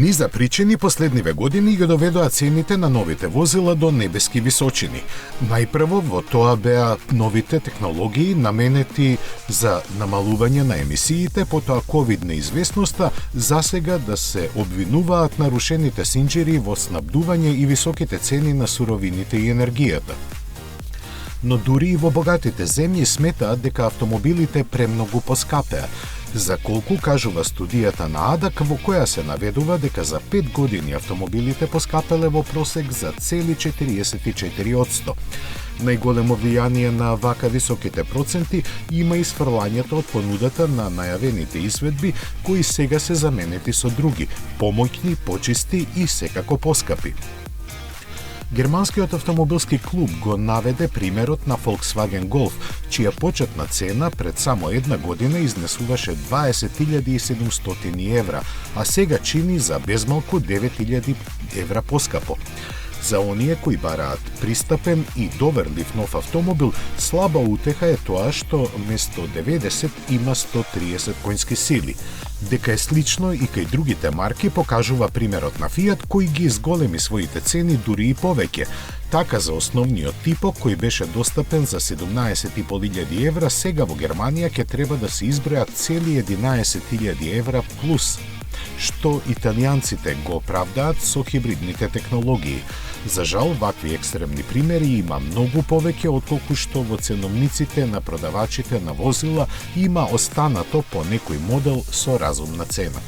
Низа причини последниве години ги доведоа цените на новите возила до небески височини. Најпрво во тоа беа новите технологии наменети за намалување на емисиите, потоа ковид неизвестноста, засега да се обвинуваат нарушените синџири во снабдување и високите цени на суровините и енергијата. Но дури и во богатите земји сметаат дека автомобилите премногу поскапеа. За колку кажува студијата на АДАК, во која се наведува дека за 5 години автомобилите поскапеле во просек за цели 44%. Најголемо влијание на вака високите проценти има и сфрлањето од понудата на најавените изведби, кои сега се заменети со други, помоќни, почисти и секако поскапи. Германскиот автомобилски клуб го наведе примерот на Volkswagen Golf, чија почетна цена пред само една година изнесуваше 20.700 евра, а сега чини за безмалку 9.000 евра поскапо. За оние кои бараат пристапен и доверлив нов автомобил, слаба утеха е тоа што место 90 има 130 конски сили. Дека е слично и кај другите марки покажува примерот на Fiat, кој ги изголеми своите цени дури и повеќе. Така за основниот типо, кој беше достапен за 17.500 евра, сега во Германија ќе треба да се избројат цели 11.000 евра плюс, што италијанците го оправдаат со хибридните технологии. За жал, вакви екстремни примери има многу повеќе отколку што во ценовниците на продавачите на возила има останато по некој модел со разумна цена.